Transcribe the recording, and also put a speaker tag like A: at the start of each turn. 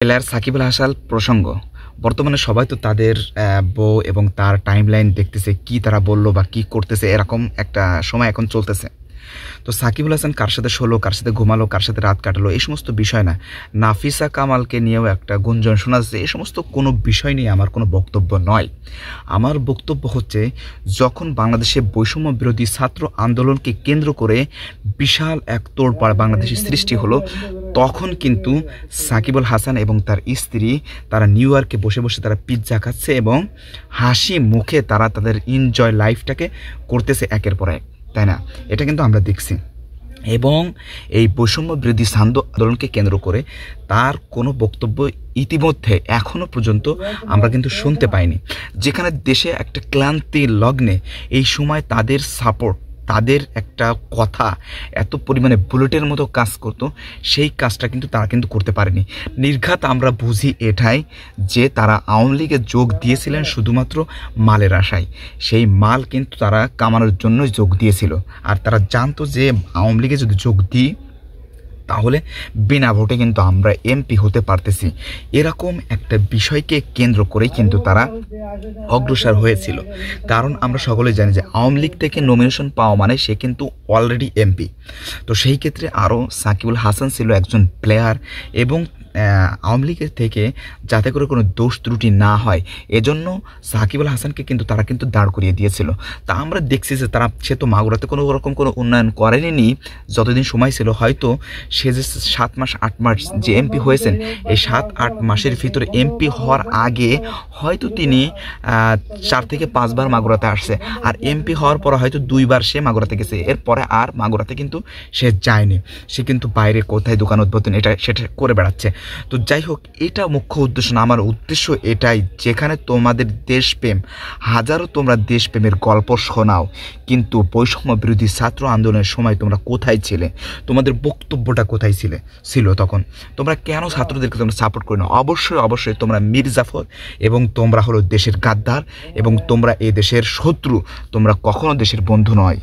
A: Player Shakib Al Hasan প্রসঙ্গ বর্তমানে সবাই তো তাদের বউ এবং তার টাইমলাইন দেখতেছে, কি তারা বললো বা কি করতেছে, এরকম একটা সময় এখন চলতেছে। তো সাকিব আল হাসান কার সাথে শোলো, কার সাথে ঘুমালো, কার সাথে রাত কাটালো, এই সমস্ত বিষয় না। নাফিসা কামালকে নিয়েও একটা গুঞ্জন শোনা যাচ্ছে। এই সমস্ত কোনো বিষয় নিয়ে আমার কোনো বক্তব্য নয়। আমার বক্তব্য হচ্ছে, যখন বাংলাদেশে বৈষম্য বিরোধী ছাত্র আন্দোলনকে কেন্দ্র করে বিশাল এক তোড়পাড় বাংলাদেশে সৃষ্টি হলো, তখন কিন্তু সাকিব আল হাসান এবং তার স্ত্রী তারা নিউ ইয়র্কে বসে বসে তারা পিৎজা খাচ্ছে এবং হাসি মুখে তারা তাদের এনজয় লাইফটাকে করতেছে একের পর এক, তাই না? এটা কিন্তু আমরা দেখছি। এবং এই বৈষম্য বিরোধী আন্দোলনকে কেন্দ্র করে তার কোনো বক্তব্য ইতিমধ্যে এখনও পর্যন্ত আমরা কিন্তু শুনতে পাইনি। যেখানে দেশে একটা ক্লান্তির লগ্নে এই সময় তাদের সাপোর্ট, তাদের একটা কথা এত পরিমাণে বুলেটের মতো কাজ করতো, সেই কাজটা কিন্তু তারা কিন্তু করতে পারেনি। নির্ঘাত আমরা বুঝি এটাই যে তারা আওয়ামী লীগে যোগ দিয়েছিলেন শুধুমাত্র মালের আশায়। সেই মাল কিন্তু তারা কামানোর জন্য যোগ দিয়েছিল। আর তারা জানতো যে আওয়ামী লীগে যদি যোগ দিই তাহলে বিনা ভোটে কিন্তু আমরা এমপি হতে পারতেছি। এরকম একটা বিষয়কে কেন্দ্র করেই কিন্তু তারা অগ্রসর হয়েছিল। কারণ আমরা সকলে জানি যে আওয়ামী লীগ থেকে নমিনেশন পাওয়া মানে সে কিন্তু অলরেডি এমপি। তো সেই ক্ষেত্রে আরও সাকিব আল হাসান ছিল একজন প্লেয়ার এবং আওয়ামী লীগের থেকে যাতে করে কোনো দোষ ত্রুটি না হয়, এজন্য সাকিব আল হাসানকে কিন্তু তারা কিন্তু দাঁড় করিয়ে দিয়েছিল। তা আমরা দেখছি যে সে তো মাগুরাতে কোনো রকম কোনো উন্নয়ন করেনি যতদিন সময় ছিল। হয়তো সে যে 7 মাস 8 মাস যে এমপি হয়েছেন, এই 7-8 মাসের ভিতরে এমপি হওয়ার আগে হয়তো তিনি 4 থেকে 5 বার মাগুরাতে আসছে, আর এমপি হওয়ার পর হয়তো 2 বার সে মাগুরাতে গেছে। এরপরে আর মাগুরাতে কিন্তু সে যায়নি। সে কিন্তু বাইরে কোথায় দোকান উদ্বোধন সেটা করে বেড়াচ্ছে। তো যাই হোক, এটা মুখ্য উদ্দেশ্য না। আমার উদ্দেশ্য এটাই, যেখানে তোমাদের দেশপ্রেম, হাজারো তোমরা দেশপ্রেমের গল্প শোনাও, কিন্তু বৈষম্য বিরোধী ছাত্র আন্দোলনের সময় তোমরা কোথায় ছিলে? তোমাদের বক্তব্যটা কোথায় ছিল তখন? তোমরা কেন ছাত্রদেরকে তোমরা সাপোর্ট করো না? অবশ্যই তোমরা মীর জাফর এবং তোমরা হলো দেশের গাদ্দার এবং তোমরা এই দেশের শত্রু। তোমরা কখনো দেশের বন্ধু নয়।